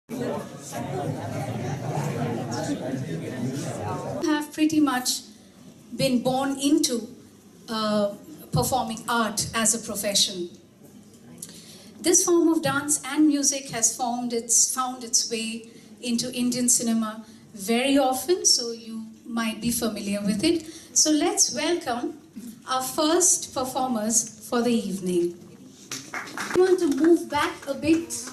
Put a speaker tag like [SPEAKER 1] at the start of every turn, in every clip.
[SPEAKER 1] Have pretty much been born into performing art as a profession. This form of dance and music has found its way into Indian cinema very often, so you might be familiar with it. So let's welcome our first performers for the evening. I want to move back a bit.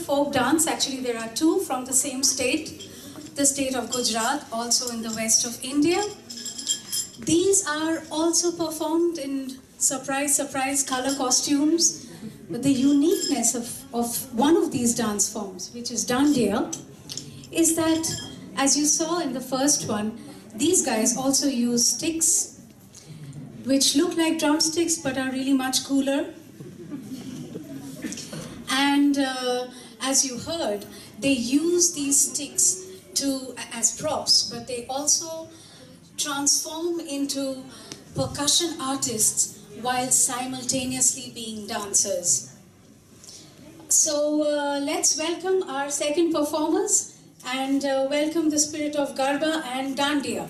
[SPEAKER 1] Folk dance. Actually, there are two from the same state. the state of Gujarat, also in the west of India. These are also performed in surprise color costumes. But the uniqueness of one of these dance forms, which is Dandiya, is that, as you saw in the first one, these guys also use sticks, which look like drumsticks but are really much cooler. And as you heard, they use these sticks as props, but they also transform into percussion artists while simultaneously being dancers. So let's welcome our second performers and welcome the spirit of Garba and Dandiya.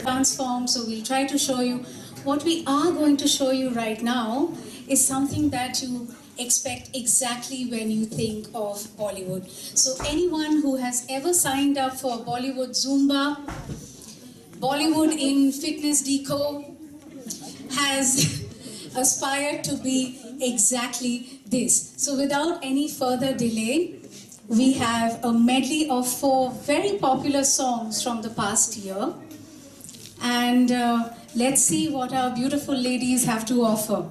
[SPEAKER 1] Dance form, so we'll try to show you. What we are going to show you right now is something that you expect exactly when you think of Bollywood. So anyone who has ever signed up for Bollywood Zumba, Bollywood in Fitness Deco, has aspired to be exactly this. So without any further delay, we have a medley of 4 very popular songs from the past year. And let's see what our beautiful ladies have to offer.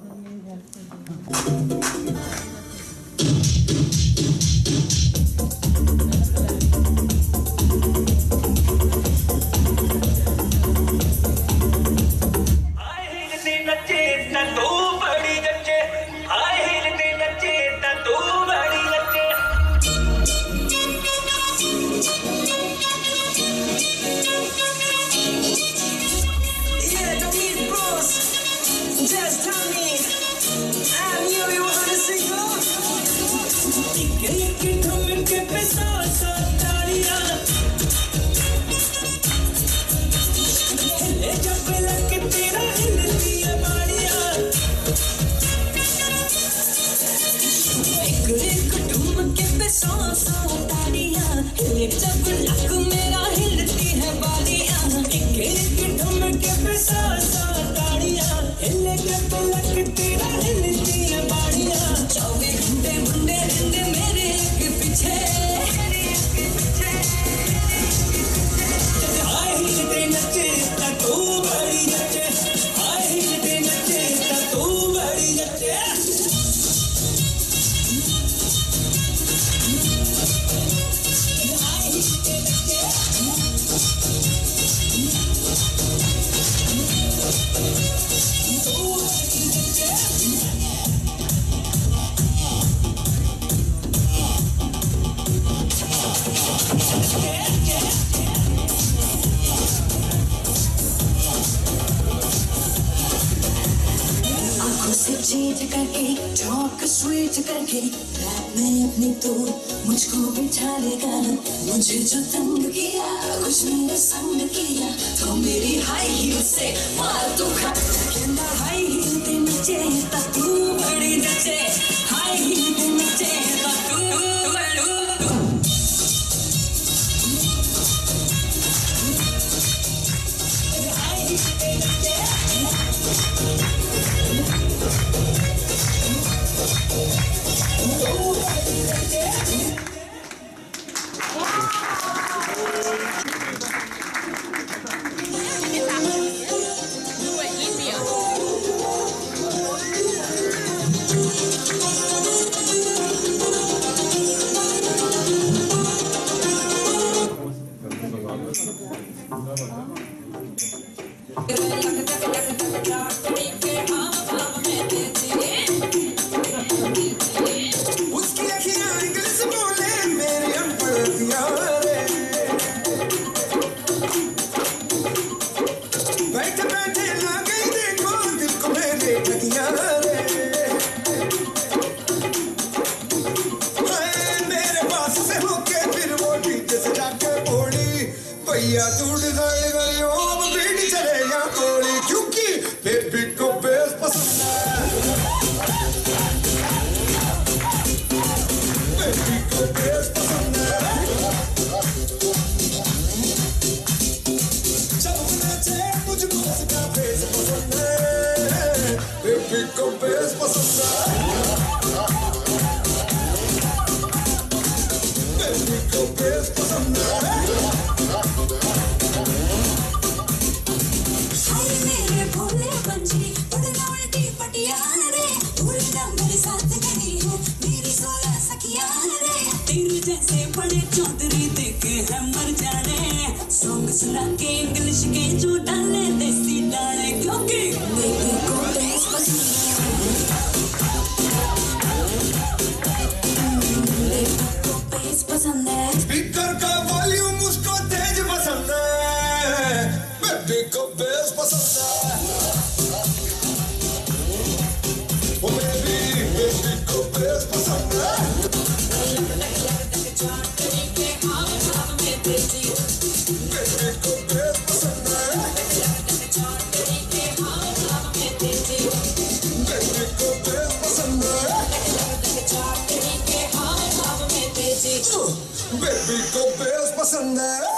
[SPEAKER 2] मुझको बिठा लेगा मुझे जो तंग किया कुछ मेरे संग किया तो मेरी हाई हील से मार तू खा कहना हाई हील पे नचे तू बड़ी नचे हाई हील पे नचे तू हाई हील पे नचे
[SPEAKER 3] Baby, go best, सभी को बेस पसंद है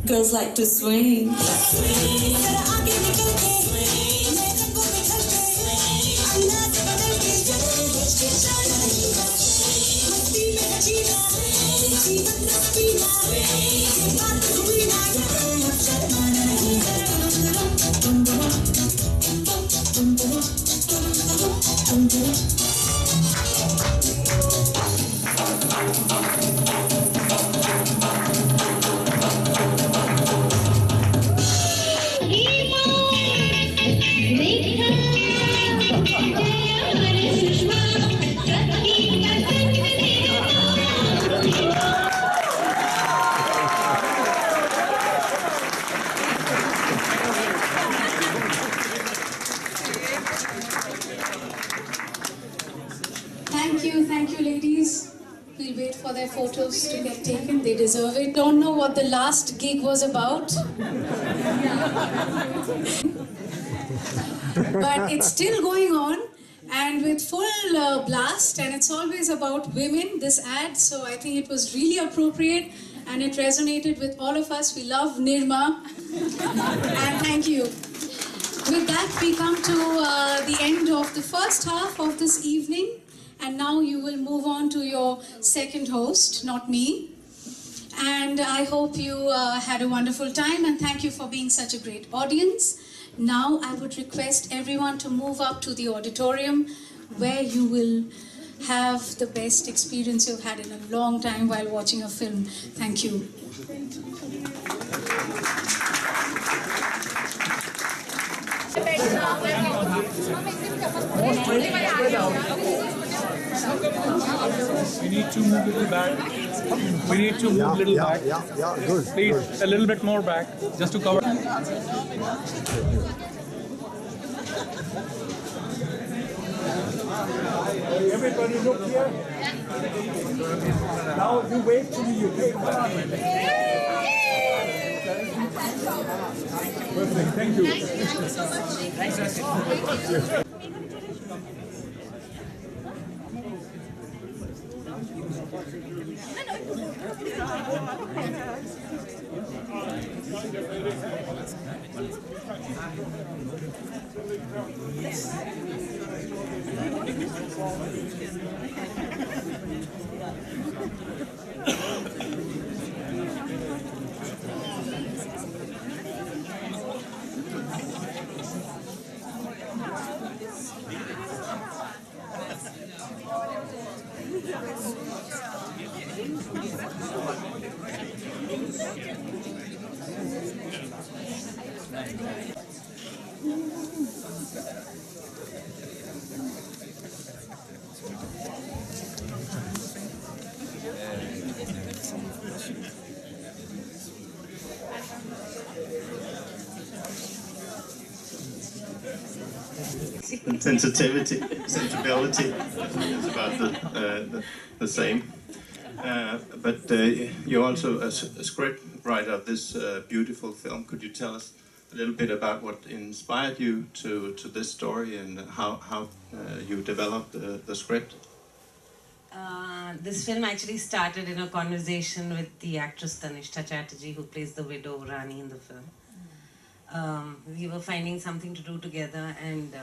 [SPEAKER 2] Girls like to swing.
[SPEAKER 1] Thank you, ladies. We'll wait for their photos to get taken. They deserve it. Don't know what the last gig was about. But it's still going on and with full blast, and it's always about women, this ad, so I think it was really appropriate and it resonated with all of us. We love Nirma and thank you. With that, we come to the end of the first half of this evening, and now you will move on to your second host, not me. And I hope you had a wonderful time, and thank you for being such a great audience. Now I would request everyone to move up to the auditorium where you will have the best experience you've had in a long time while watching a film. Thank you.
[SPEAKER 4] We need to move a little back. We need to move a little back.
[SPEAKER 3] Yeah, good.
[SPEAKER 4] Please, a little bit more back, just to cover.
[SPEAKER 3] Everybody look here. Now you wave to me, okay? Perfect, thank you.
[SPEAKER 5] Sensibility is about the same. But you're also a script writer of this beautiful film. Could you tell us a little bit about what inspired you to this story and how you developed the script?
[SPEAKER 6] This film actually started in a conversation with the actress Danish Chatterjee, who plays the widow Rani in the film. We were finding something to do together, and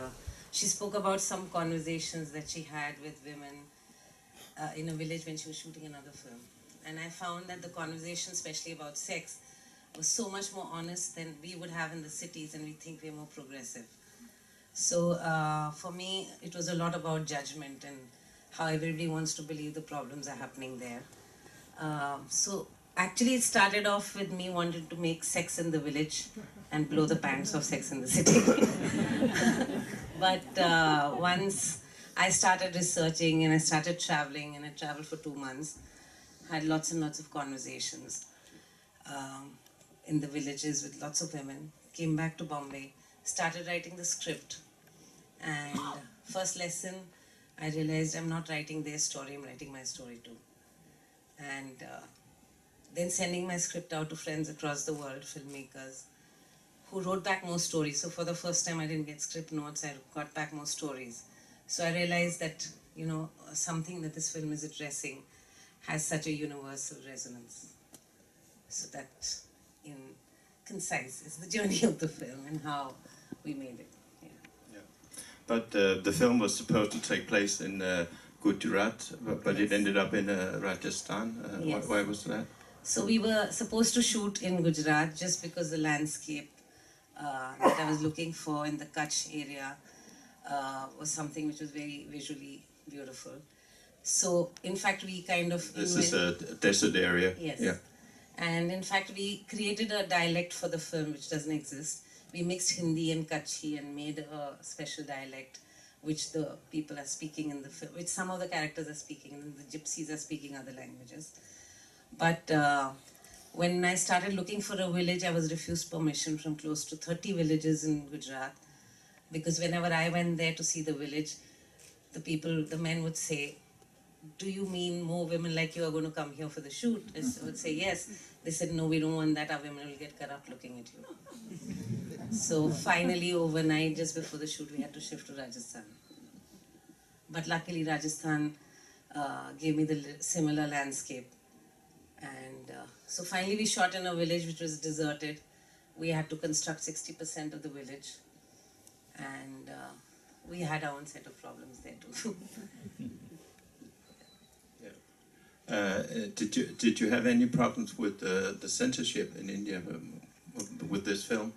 [SPEAKER 6] she spoke about some conversations that she had with women in a village when she was shooting another film. And I found that the conversation, especially about sex, was so much more honest than we would have in the cities, and we think we're more progressive. So for me, it was a lot about judgment and how everybody wants to believe the problems are happening there. So actually it started off with me wanting to make Sex in the Village and blow the pants of Sex in the City. But once I started researching and I started traveling, and I traveled for 2 months, had lots and lots of conversations in the villages with lots of women, came back to Bombay, started writing the script, and first lesson I realized I'm not writing their story, I'm writing my story too. And then sending my script out to friends across the world, filmmakers, who wrote back more stories. So for the first time I didn't get script notes, I got back more stories. So I realized that, you know, something that this film is addressing has such a universal resonance. So that, in concise, is the journey of the film and how we made it.
[SPEAKER 5] But the film was supposed to take place in Gujarat, but it ended up in Rajasthan.
[SPEAKER 6] Yes.
[SPEAKER 5] Why was that?
[SPEAKER 6] So we were supposed to shoot in Gujarat just because the landscape that I was looking for in the Kutch area was something which was very visually beautiful. So in fact we kind of...
[SPEAKER 5] This is a desert area.
[SPEAKER 6] Yes.
[SPEAKER 5] Yeah.
[SPEAKER 6] And in fact we created a dialect for the film which doesn't exist. We mixed Hindi and Kutchi and made a special dialect which the people are speaking in the film, which some of the characters are speaking, and the gypsies are speaking other languages. But when I started looking for a village, I was refused permission from close to 30 villages in Gujarat, because whenever I went there to see the village, the men would say, "Do you mean more women like you are going to come here for the shoot?" I would say, "Yes." They said, "No, we don't want that, our women will get corrupt looking at you." So finally, overnight, just before the shoot, we had to shift to Rajasthan. But luckily, Rajasthan gave me the similar landscape. And so finally, we shot in a village which was deserted. We had to construct 60% of the village. And we had our own set of problems there too.
[SPEAKER 5] Did you have any problems with the censorship in India with this film?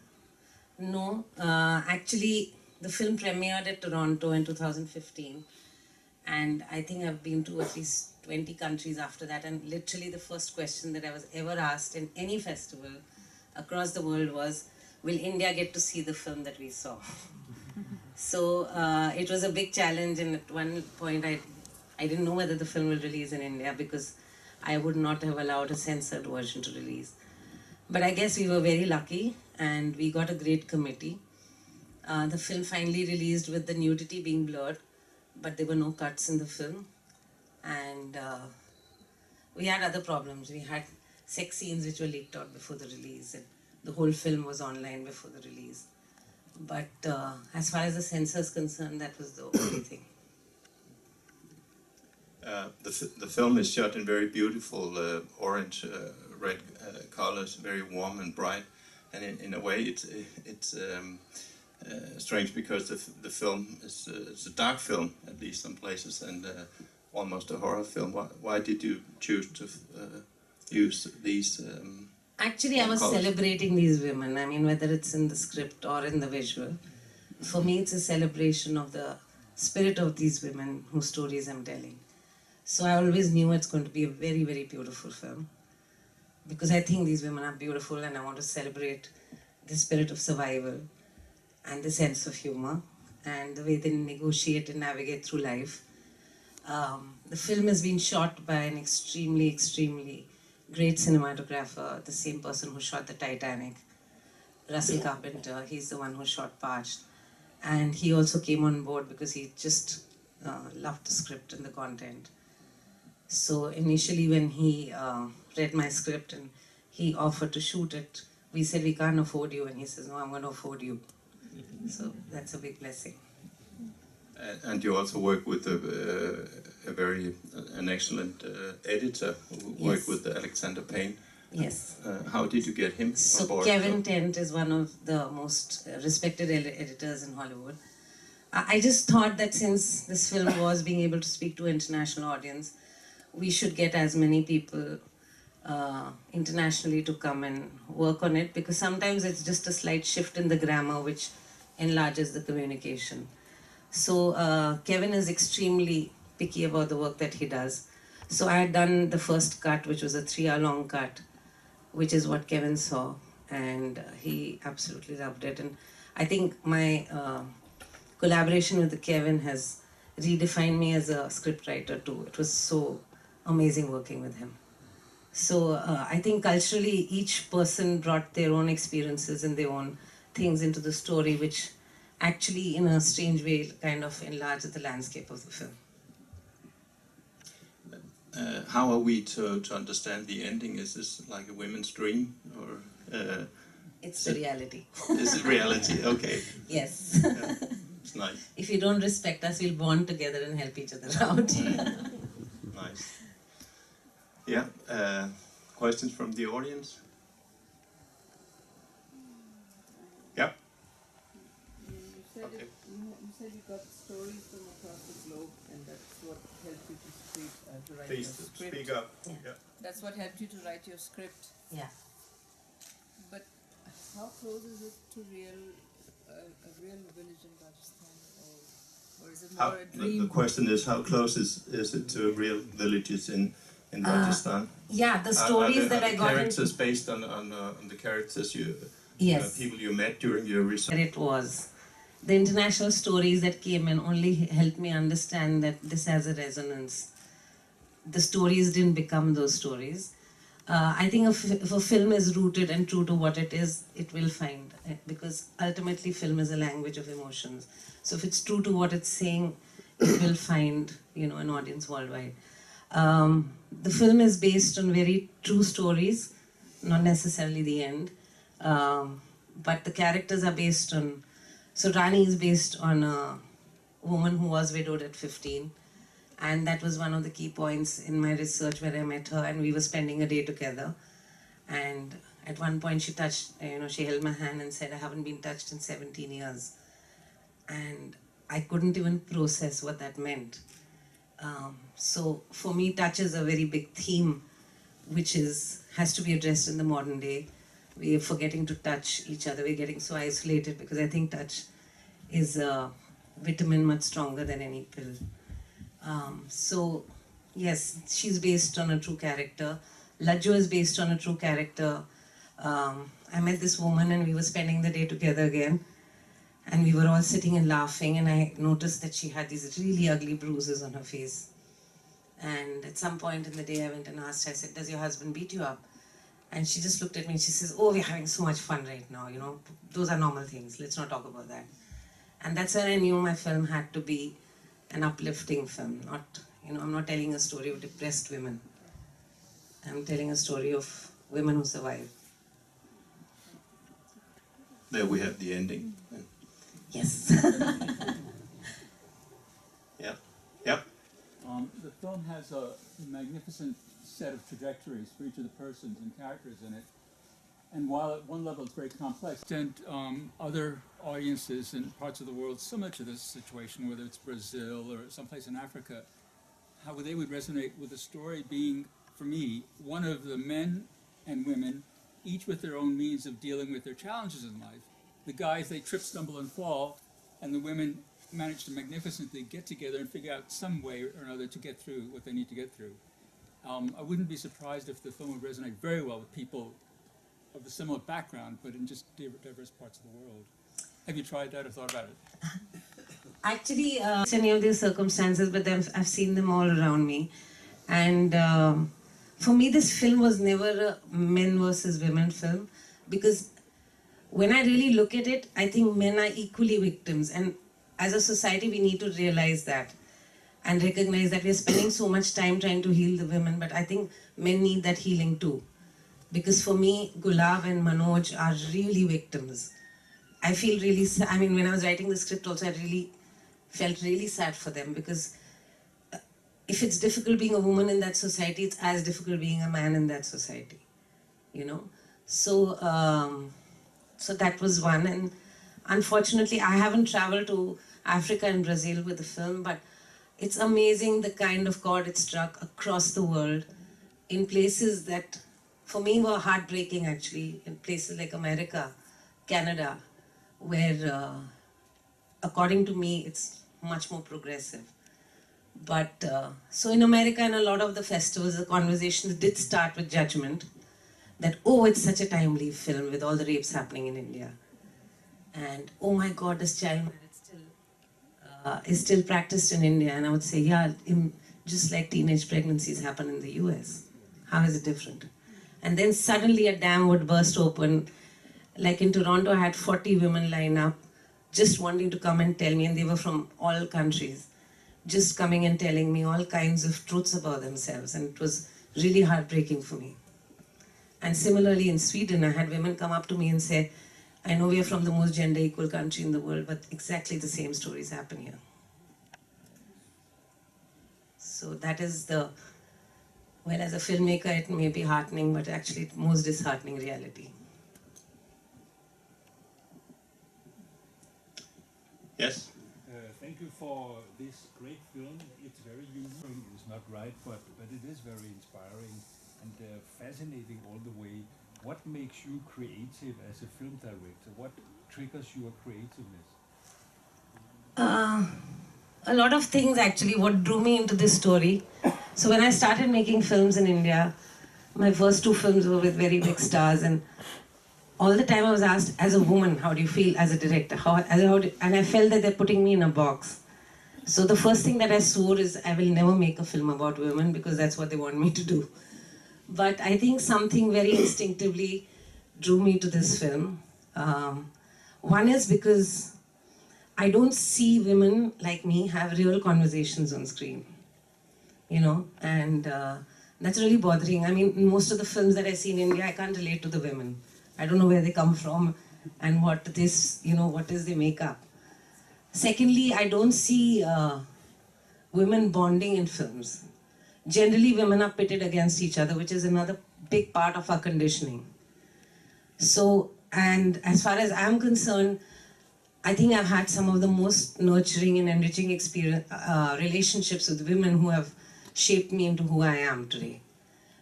[SPEAKER 6] No, actually the film premiered at Toronto in 2015, and I think I've been to at least 20 countries after that, and literally the first question that I was ever asked in any festival across the world was, will India get to see the film that we saw? So it was a big challenge, and at one point I didn't know whether the film will release in India because I would not have allowed a censored version to release. But I guess we were very lucky and we got a great committee. The film finally released with the nudity being blurred, but there were no cuts in the film. And we had other problems. We had sex scenes which were leaked out before the release, and the whole film was online before the release. But as far as the censor is concerned, that was the only thing.
[SPEAKER 5] The film is shot in very beautiful orange, red colors, very warm and bright, and in a way it's strange because the film is it's a dark film, at least some places, and almost a horror film. Why did you choose to use these?
[SPEAKER 6] Actually, I was celebrating these women. I mean, whether it's in the script or in the visual, for me it's a celebration of the spirit of these women whose stories I'm telling. So I always knew it's going to be a very, very beautiful film, because I think these women are beautiful and I want to celebrate the spirit of survival and the sense of humor and the way they negotiate and navigate through life. The film has been shot by an extremely, extremely great cinematographer, the same person who shot the Titanic, Russell Carpenter. He's the one who shot Parched. And he also came on board because he just loved the script and the content. So initially when he read my script and he offered to shoot it, we said, we can't afford you. And he says, no, I'm going to afford you. So that's a big blessing.
[SPEAKER 5] And you also work with an excellent editor who worked with Alexander Payne.
[SPEAKER 6] Yes.
[SPEAKER 5] How did you get him on board?
[SPEAKER 6] Kevin Tent is one of the most respected editors in Hollywood. I just thought that since this film was being able to speak to an international audience, we should get as many people internationally to come and work on it, because sometimes it's just a slight shift in the grammar which enlarges the communication. So Kevin is extremely picky about the work that he does. So I had done the first cut, which was a 3-hour-long cut, which is what Kevin saw, and he absolutely loved it. And I think my collaboration with Kevin has redefined me as a scriptwriter too. It was so amazing working with him. So I think culturally each person brought their own experiences and their own things into the story, which actually in a strange way kind of enlarged the landscape of the film.
[SPEAKER 5] How are we to understand the ending? Is this like a women's dream, or?
[SPEAKER 6] It's the reality.
[SPEAKER 5] Is it reality? Okay.
[SPEAKER 6] Yes.
[SPEAKER 5] Yeah, it's nice.
[SPEAKER 6] If you don't respect us, we'll bond together and help each other out.
[SPEAKER 5] Nice. Yeah. Questions from the audience? Yeah. Okay.
[SPEAKER 7] You said you got stories from across the globe, and that's what helped you to write
[SPEAKER 5] Please
[SPEAKER 7] your script.
[SPEAKER 5] speak up.
[SPEAKER 6] Yeah.
[SPEAKER 5] Yeah.
[SPEAKER 7] That's what helped you to write your script.
[SPEAKER 6] Yeah.
[SPEAKER 7] But how close is it to a real village in Rajasthan, or is it more a dream?
[SPEAKER 5] The question is, how cllose is it to real villages in Rajasthan?
[SPEAKER 6] Yeah, the stories that I got
[SPEAKER 5] characters based on the characters you people you met during your research.
[SPEAKER 6] it was. The international stories that came in only helped me understand that this has a resonance. The stories didn't become those stories. I think if a film is rooted and true to what it is, it will find it, because ultimately film is a language of emotions. So if it's true to what it's saying, it will find, you know, an audience worldwide. The film is based on very true stories, not necessarily the end, but the characters are based on. So Rani is based on a woman who was widowed at 15. And that was one of the key points in my research where I met her and we were spending a day together. And at one point she touched, she held my hand and said, I haven't been touched in 17 years. And I couldn't even process what that meant. So for me, touch is a very big theme, which has to be addressed in the modern day. We are forgetting to touch each other. We're getting so isolated, because I think touch is a vitamin much stronger than any pill. So yes, she's based on a true character. Lajjo is based on a true character. I met this woman and we were spending the day together again. And we were all sitting and laughing, and I noticed that she had these really ugly bruises on her face. And at some point in the day, I went and asked her, I said, does your husband beat you up? And she just looked at me and she says, oh, we're having so much fun right now, you know, those are normal things, let's not talk about that. And that's when I knew my film had to be an uplifting film, not, you know, I'm not telling a story of depressed women. I'm telling a story of women who survive.
[SPEAKER 5] There we have the ending.
[SPEAKER 6] Yes.
[SPEAKER 5] Yeah. Yep.
[SPEAKER 3] The film has a magnificent set of trajectories for each of the persons and characters in it. And while at one level it's very complex, and other audiences in parts of the world similar to this situation, whether it's Brazil or someplace in Africa, how they would resonate with the story being, for me, one of the men and women, each with their own means of dealing with their challenges in life. The guys, they trip, stumble, and fall, and the women manage to magnificently get together and figure out some way or another to get through what they need to get through. I wouldn't be surprised if the film would resonate very well with people of a similar background, but in just diverse parts of the world. Have you tried that or thought about it?
[SPEAKER 6] Actually, any of these circumstances, but then I've seen them all around me. And for me, this film was never a men versus women film, because when I really look at it, I think men are equally victims. And as a society, we need to realize that and recognize that we're spending so much time trying to heal the women, but I think men need that healing too. Because for me, Gulab and Manoj are really victims. I feel really sad. I mean, when I was writing the script also, I really felt really sad for them, because if it's difficult being a woman in that society, it's as difficult being a man in that society, you know? So, so that was one. And unfortunately, I haven't traveled to Africa and Brazil with the film, but it's amazing the kind of chord it struck across the world in places that, for me, were heartbreaking actually, in places like America, Canada, where, according to me, it's much more progressive. But, so in America and a lot of the festivals, the conversations did start with judgment, that, oh, it's such a timely film with all the rapes happening in India. And, oh my God, this child marriage is still practiced in India. And I would say, yeah, just like teenage pregnancies happen in the US. How is it different? And then suddenly a dam would burst open. Like in Toronto, I had 40 women line up just wanting to come and tell me, and they were from all countries, just coming and telling me all kinds of truths about themselves. And it was really heartbreaking for me. And similarly in Sweden, I had women come up to me and say, I know we are from the most gender equal country in the world, but exactly the same stories happen here. So that is the, well, as a filmmaker, it may be heartening, but actually it's most disheartening reality.
[SPEAKER 5] Yes.
[SPEAKER 3] Thank you for this great film. It's very unique. It's not right, but it is very inspiring and fascinating all the way. What makes you creative as a film director? What triggers your creativeness?
[SPEAKER 6] A lot of things actually, what drew me into this story. So when I started making films in India, my first 2 films were with very big stars, and all the time I was asked, as a woman, how do you feel as a director? And I felt that they're putting me in a box. So the first thing that I swore is I will never make a film about women, because that's what they want me to do. But I think something very instinctively drew me to this film. One is because I don't see women like me have real conversations on screen, you know, and that's really bothering. I mean, in most of the films that I see in India, I can't relate to the women. I don't know where they come from and what this, you know, what is their makeup. Secondly, I don't see women bonding in films. Generally, women are pitted against each other, which is another big part of our conditioning. So, and as far as I'm concerned, I think I've had some of the most nurturing and enriching relationships with women who have shaped me into who I am today.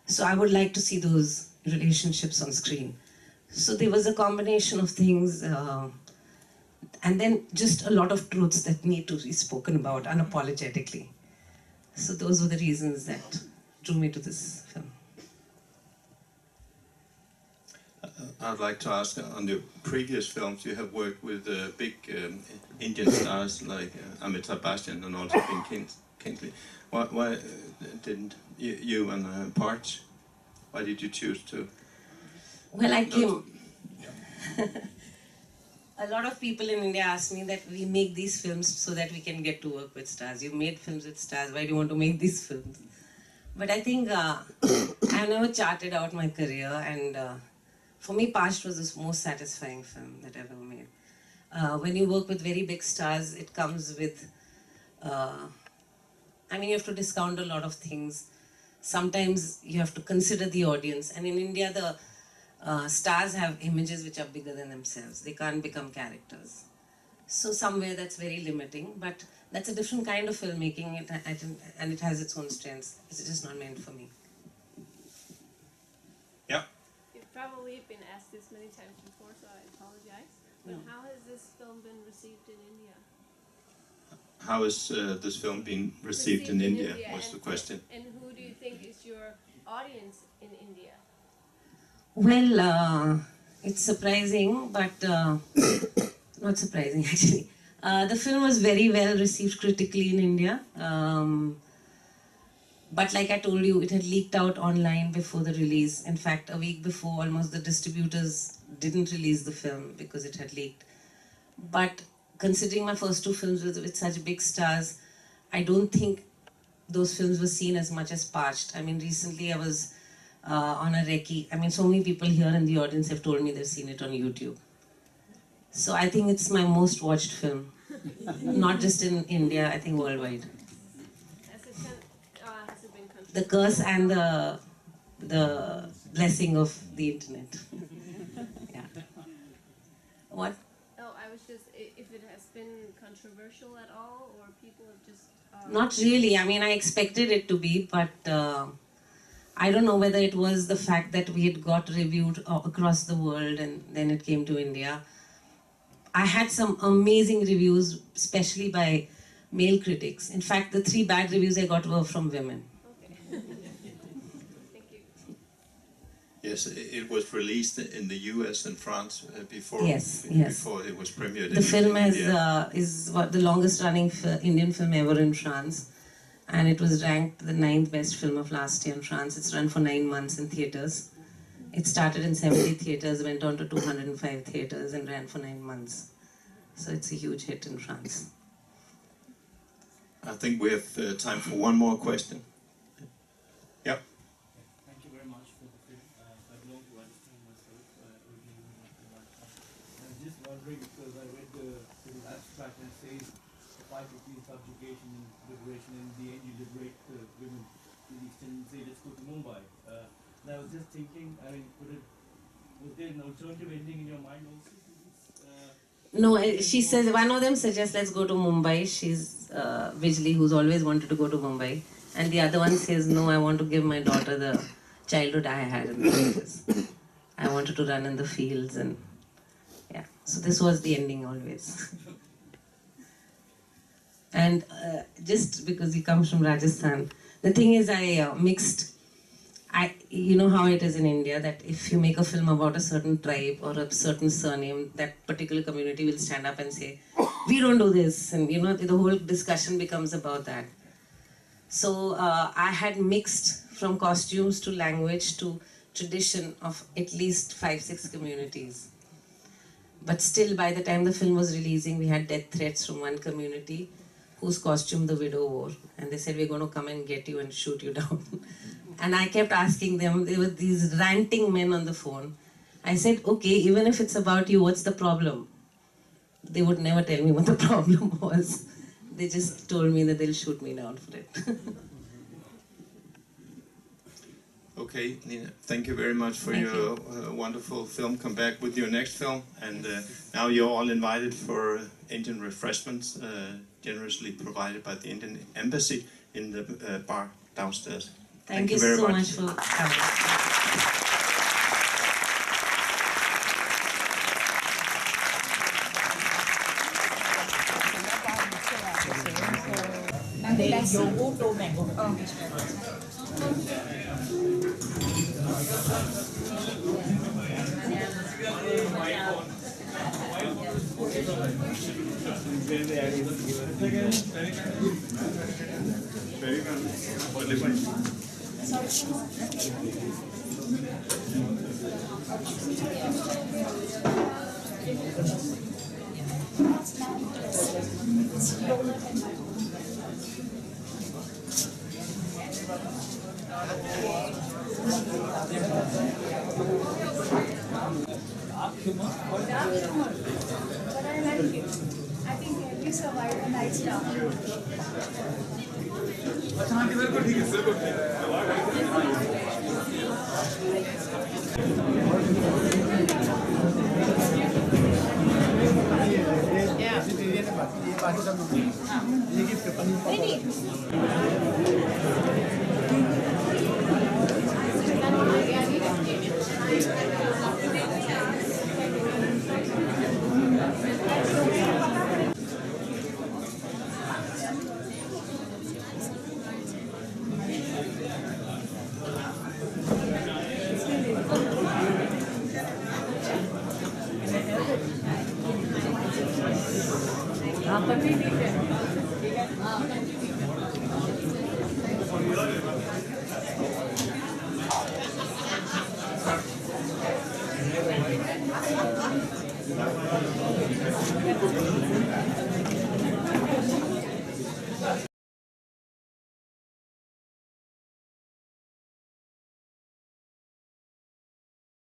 [SPEAKER 6] So I would like to see those relationships on screen. So there was a combination of things, and then just a lot of truths that need to be spoken about unapologetically. So those were the reasons that drew me to this film.
[SPEAKER 5] I'd like to ask, on your previous films, you have worked with big Indian stars like Amitabh Bachchan and also Ben Kingsley. Why didn't you and Parch? Why did you choose to?
[SPEAKER 6] Well, I came. A lot of people in India ask me that we make these films so that we can get to work with stars. You made films with stars, why do you want to make these films? But I think I've never charted out my career, and for me, PARCHED was the most satisfying film that I've ever made. When you work with very big stars, it comes with, I mean, you have to discount a lot of things. Sometimes you have to consider the audience, and in India, the stars have images which are bigger than themselves. They can't become characters. So somewhere that's very limiting, but that's a different kind of filmmaking, and it has its own strengths. It's just not meant for me.
[SPEAKER 5] Yeah.
[SPEAKER 8] You've probably been asked this many times before, so I apologize. But how has this film been received in India?
[SPEAKER 5] How has this film been received in India? Was the question.
[SPEAKER 8] And who do you think is your audience in India?
[SPEAKER 6] Well, it's surprising, but not surprising actually. The film was very well received critically in India. But like I told you, it had leaked out online before the release. In fact, a week before, almost the distributors didn't release the film because it had leaked. But considering my first two films with such big stars, I don't think those films were seen as much as PARCHED. I mean, recently I was on a recce. I mean, so many people here in the audience have told me they've seen it on YouTube. So I think it's my most watched film. Not just in India, I think worldwide.
[SPEAKER 8] Has it been controversial?
[SPEAKER 6] The curse and the blessing of the internet. Yeah. What?
[SPEAKER 8] Oh, I was just, if it has been controversial at all, or people have just...
[SPEAKER 6] Not really. I mean, I expected it to be, but I don't know whether it was the fact that we had got reviewed across the world and then it came to India. I had some amazing reviews, especially by male critics. In fact, the 3 bad reviews I got were from women.
[SPEAKER 8] Okay. Thank you.
[SPEAKER 5] Yes, it was released in the US and France before.
[SPEAKER 6] Yes.
[SPEAKER 5] Before it was premiered.
[SPEAKER 6] The film is the longest running Indian film ever in France. And it was ranked the 9th best film of last year in France. It's run for 9 months in theatres. It started in 70 theatres, went on to 205 theatres and ran for 9 months. So it's a huge hit in France.
[SPEAKER 5] I think we have time for one more question. Yep.
[SPEAKER 9] Thank you very much for the film. I belong to Rajasthan myself, originally from Rajasthan. I was just wondering, because I read the abstract and it says the fight between subjugation and liberation, and in the end you liberate the women to the extent and say, let's go to Mumbai. And I was just thinking, I mean, was there an alternative ending in your mind also to this?
[SPEAKER 6] No, she says, one of them suggests let's go to Mumbai. She's Vijli, who's always wanted to go to Mumbai. And the other one says, no, I want to give my daughter the childhood I had in the villages. I wanted to run in the fields, and yeah. So this was the ending always. And just because he comes from Rajasthan, the thing is I mixed. You know how it is in India, that if you make a film about a certain tribe or a certain surname, that particular community will stand up and say, we don't do this. And you know, the whole discussion becomes about that. So I had mixed from costumes to language to tradition of at least 5-6 communities. But still, by the time the film was releasing, we had death threats from one community whose costume the widow wore. And they said, we're going to come and get you and shoot you down. And I kept asking them, there were these ranting men on the phone. I said, okay, even if it's about you, what's the problem? They would never tell me what the problem was. They just told me that they'll shoot me down for it.
[SPEAKER 5] Okay, Leena, thank you very much for your wonderful film. Come back with your next film. And now you're all invited for Indian refreshments, generously provided by the Indian Embassy in the bar downstairs.
[SPEAKER 6] Thank you very so much for coming.
[SPEAKER 10] But I like it. I think you survived a night down.